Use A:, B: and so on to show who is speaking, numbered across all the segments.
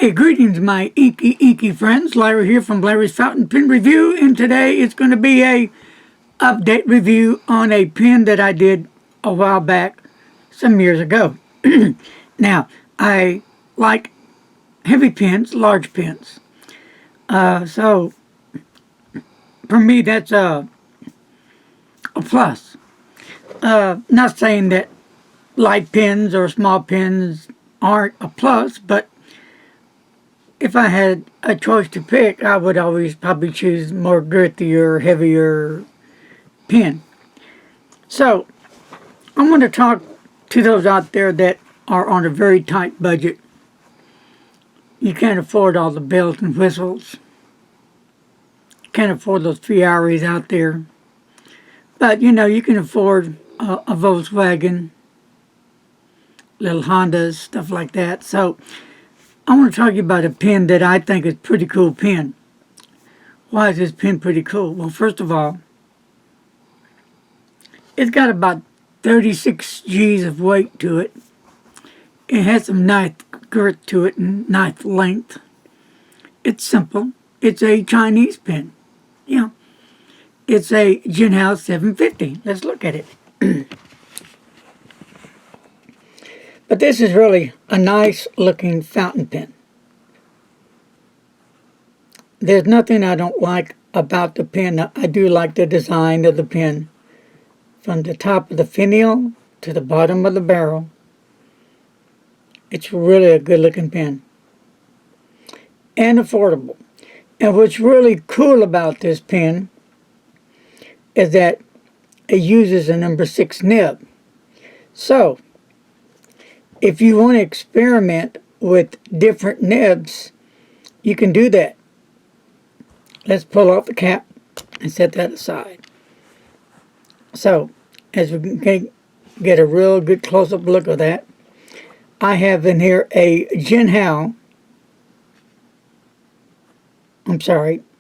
A: Hey, greetings my inky friends. Larry here from Larry's Fountain Pen Review, and today it's going to be a update review on a pen that I did a while back, some years ago. Now, I like heavy pens, large pens. So, for me, that's a plus. Not saying that light pens or small pens aren't a plus, but if I had a choice to pick, I would always probably choose more girthier, heavier pen. So, I want to talk to those out there that are on a very tight budget. You can't afford all the bells and whistles. Can't afford those Ferraris out there. But, you know, you can afford a Volkswagen, little Hondas, stuff like that. So, I want to talk to you about a pen that I think is a pretty cool pen. Why is this pen pretty cool? Well, first of all, it's got about 36 G's of weight to it. It has some nice girth to it and nice length. It's simple. It's a Chinese pen. Yeah. It's a Jinhao 750. Let's look at it. But this is really a nice looking fountain pen. There's nothing I don't like about the pen. I do like the design of the pen. From the top of the finial to the bottom of the barrel. It's really a good looking pen. And affordable. And what's really cool about this pen is that it uses a number 6 nib. So, if you want to experiment with different nibs, you can do that. Let's pull off the cap and set that aside. So, as we can get a real good close-up look of that, I have in here a Jinhao.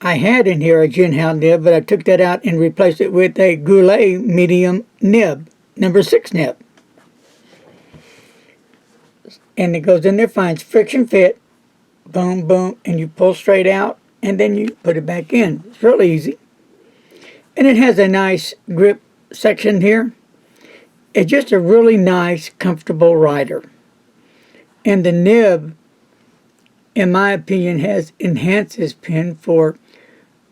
A: I had in here a Jinhao nib, but I took that out and replaced it with a Goulet medium nib, number 6 nib. And it goes in there, finds friction fit, boom, boom, and you pull straight out, and then you put it back in. It's really easy. And it has a nice grip section here. It's just a really nice, comfortable writer. And the nib, in my opinion, has enhanced this pen for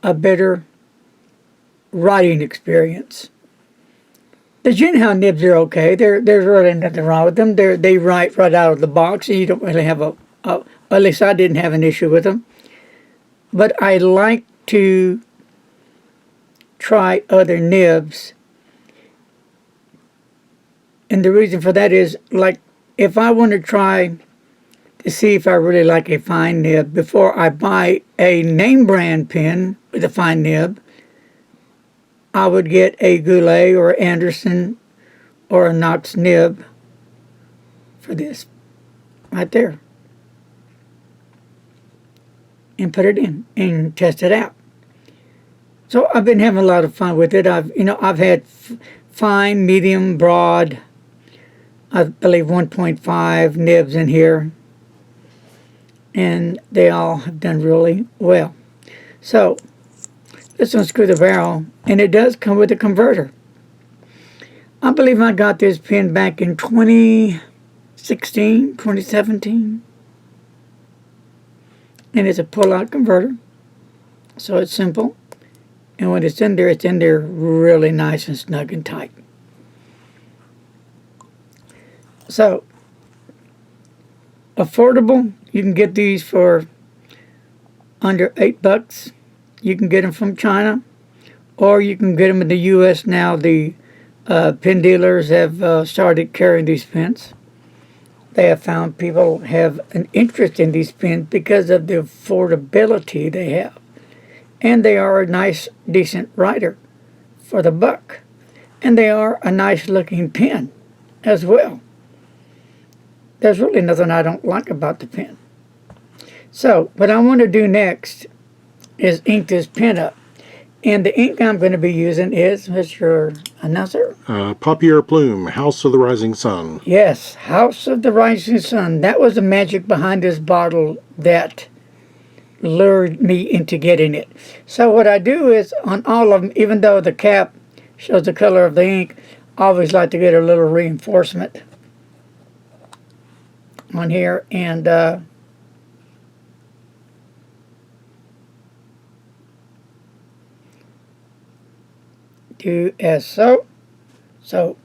A: a better writing experience. The Jinhao nibs are okay. There's really nothing wrong with them. They write right out of the box, and you don't really have at least I didn't have an issue with them. But I like to try other nibs. And the reason for that is, like, if I want to try to see if I really like a fine nib before I buy a name brand pen with a fine nib, I would get a Goulet or Anderson or a Knox nib for this right there and put it in and test it out. So I've been having a lot of fun with it. I've had fine, medium, broad, I believe 1.5 nibs in here, and they all have done really well. So let's unscrew the barrel, and it does come with a converter. I believe I got this pen back in 2016, 2017. And it's a pull-out converter. So it's simple. And when it's in there really nice and snug and tight. So, affordable. You can get these for under $8. You can get them from China, or you can get them in the U.S. now. The pen dealers have started carrying these pens. They have found people have an interest in these pens because of the affordability they have. And they are a nice, decent writer for the buck. And they are a nice looking pen as well. There's really nothing I don't like about the pen. So, what I want to do next is ink this pen up. And the ink I'm going to be using is, what's your Announcer?
B: Papier Plume, House of the Rising Sun.
A: Yes, House of the Rising Sun. That was the magic behind this bottle that lured me into getting it. So what I do is on all of them, even though the cap shows the color of the ink, I always like to get a little reinforcement on here, and do as so. So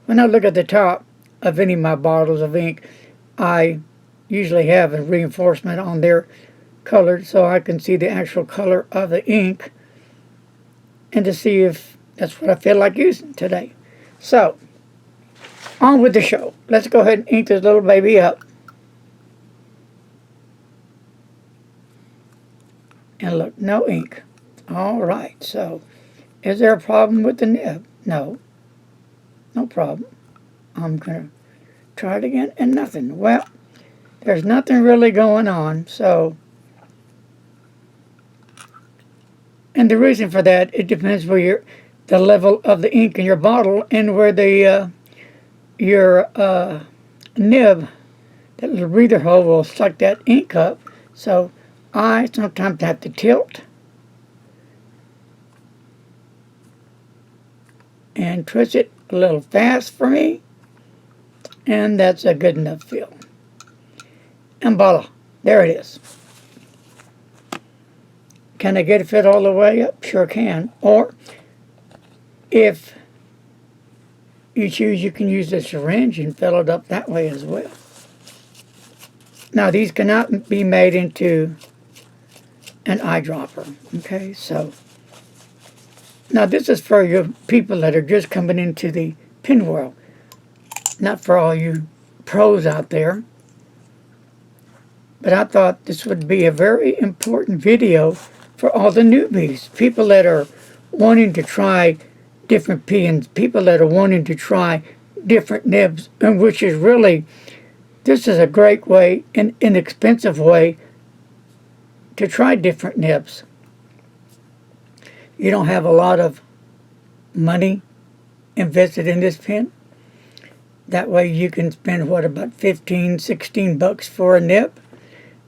A: when I look at the top of any of my bottles of ink, I usually have a reinforcement on there colored so I can see the actual color of the ink and to see if that's what I feel like using today. So on with the show. Let's go ahead and ink this little baby up. And look, no ink. All right, so is there a problem with the nib? No, no problem. I'm going to try it again and nothing. Well, there's nothing really going on, so. And the reason for that, it depends where the level of the ink in your bottle and where the your nib, that little breather hole, will suck that ink up. So I sometimes have to tilt and twist it a little fast for me, and that's a good enough feel. And voila, there it is. Can I get it fit all the way up? Sure can. Or if you choose, you can use the syringe and fill it up that way as well. Now these cannot be made into an eyedropper. Okay, so now this is for your people that are just coming into the pen world, not for all you pros out there. But I thought this would be a very important video for all the newbies, people that are wanting to try different pens, people that are wanting to try different nibs, and which is really, this is a great way, an inexpensive way to try different nibs. You don't have a lot of money invested in this pen. That way you can spend, what, about 15, 16 bucks for a nib.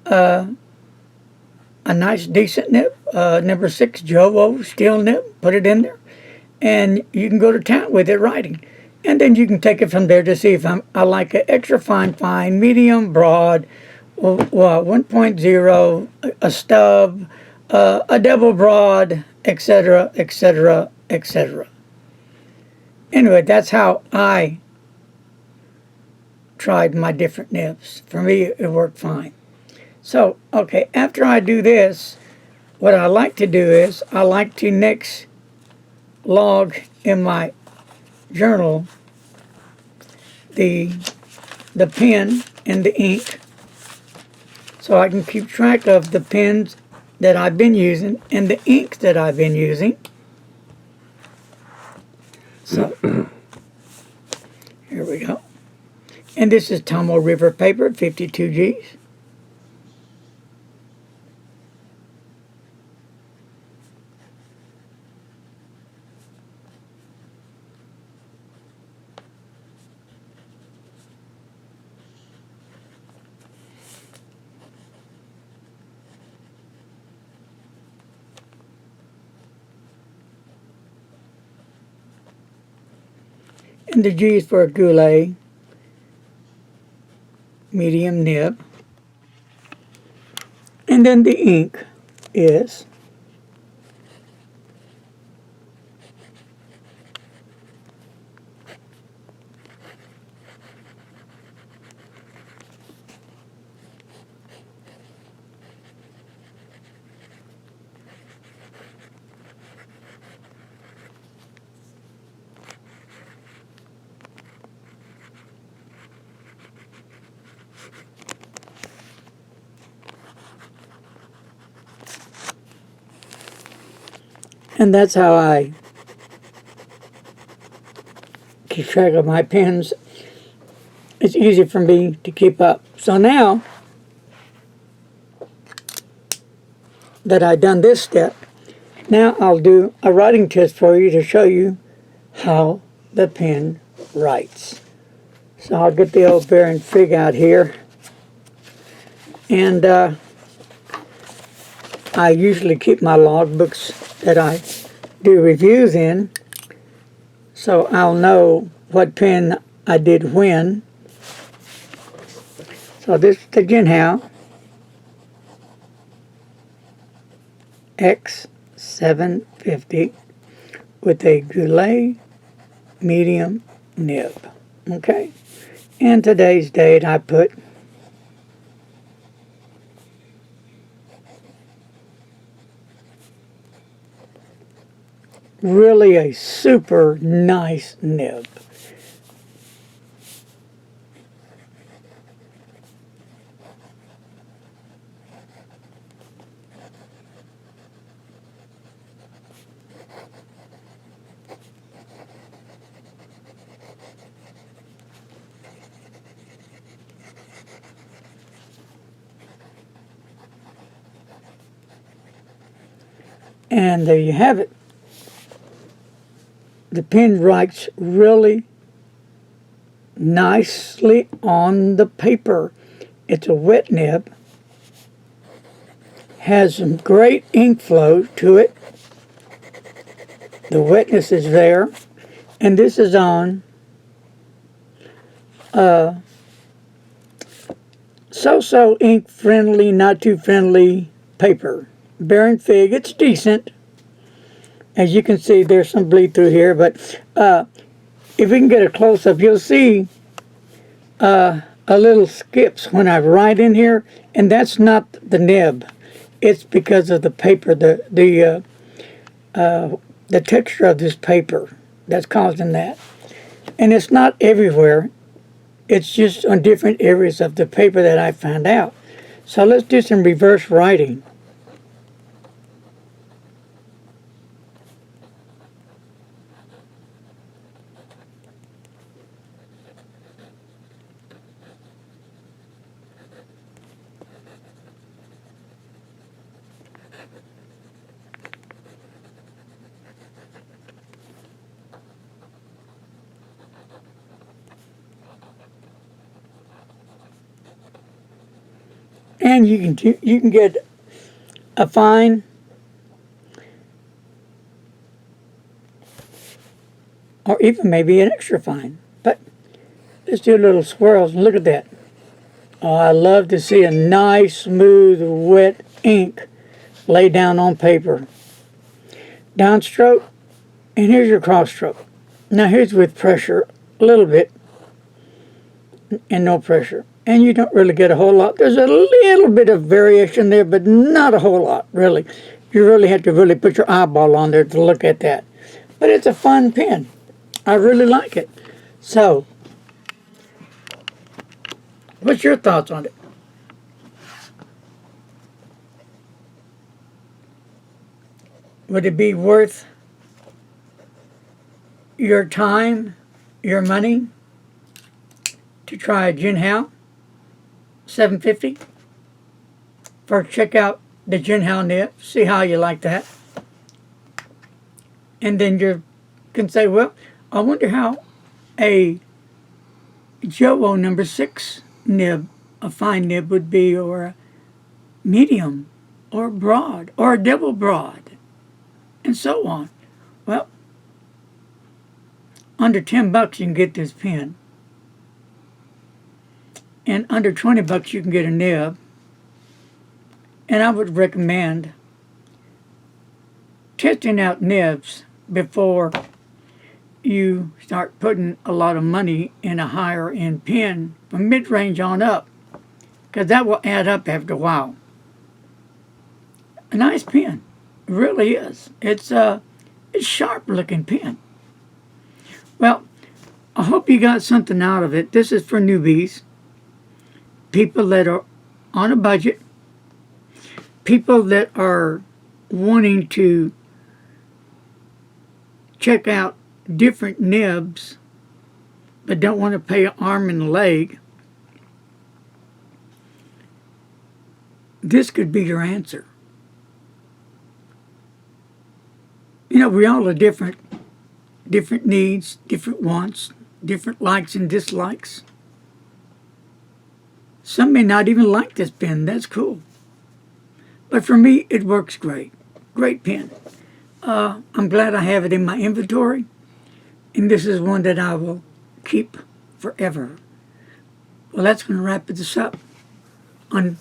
A: A nice decent nib, number 6 JoWo steel nib, put it in there, and you can go to town with it writing. And then you can take it from there to see if I like an extra fine, medium, broad, 1.0, a stub, a double broad, etc., etc., etc. Anyway, that's how I tried my different nibs. For me, it worked fine. So, okay, after I do this, what I like to do is I like to next log in my journal the pen and the ink, so I can keep track of the pens that I've been using and the inks that I've been using. So, here we go. And this is Tomo River paper, 52 Gs. And the G is for a Goulet medium nib. And then the ink is and that's how I keep track of my pens. It's easy for me to keep up. So now that I've done this step, now I'll do a writing test for you to show you how the pen writes. So I'll get the old bearing fig out here, and I usually keep my logbooks that I do reviews in, so I'll know what pen I did when. So this is the Jinhao X750 with a Goulet medium nib. Okay, and today's date I put really a super nice nib. And there you have it. The pen writes really nicely on the paper. It's a wet nib, has some great ink flow to it. The wetness is there, and this is on so-so ink friendly, not too friendly paper. Bearing fig, it's decent. As you can see, there's some bleed through here, but if we can get a close-up, you'll see a little skips when I write in here, and that's not the nib. It's because of the paper, the texture of this paper that's causing that. And it's not everywhere. It's just on different areas of the paper that I found out. So let's do some reverse writing. And you can get a fine or even maybe an extra fine. But let's do little swirls and look at that. Oh, I love to see a nice, smooth, wet ink lay down on paper. Downstroke, and here's your cross stroke. Now here's with pressure, a little bit, and no pressure. And you don't really get a whole lot. There's a little bit of variation there, but not a whole lot, really. You really have to really put your eyeball on there to look at that. But it's a fun pen. I really like it. So, what's your thoughts on it? Would it be worth your time, your money, to try a Jinhao 750? First, check out the Jinhao nib, see how you like that. And then you can say, well, I wonder how a Jowo number 6 nib, a fine nib would be, or a medium, or broad, or a double broad, and so on. Well, under 10 bucks you can get this pen. And under 20 bucks you can get a nib. And I would recommend testing out nibs before you start putting a lot of money in a higher end pen from mid-range on up, because that will add up after a while. A nice pen, it really is. It's a sharp looking pen. Well, I hope you got something out of it. This is for newbies, people that are on a budget, people that are wanting to check out different nibs but don't want to pay an arm and a leg. This could be your answer. You know, we all are different. different needs, different wants, different likes and dislikes. Some may not even like this pen. That's cool. But for me, it works great. Great pen. I'm glad I have it in my inventory. And this is one that I will keep forever. Well, that's going to wrap this up on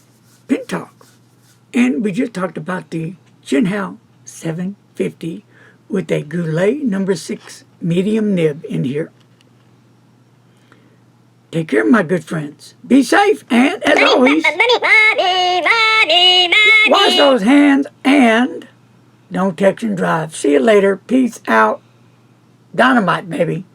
A: Pen Talk. And we just talked about the Jinhao 750 with a Goulet number 6 medium nib in here. Take care, my good friends. Be safe, and as always, wash those hands and don't text and drive. See you later. Peace out. Dynamite, baby.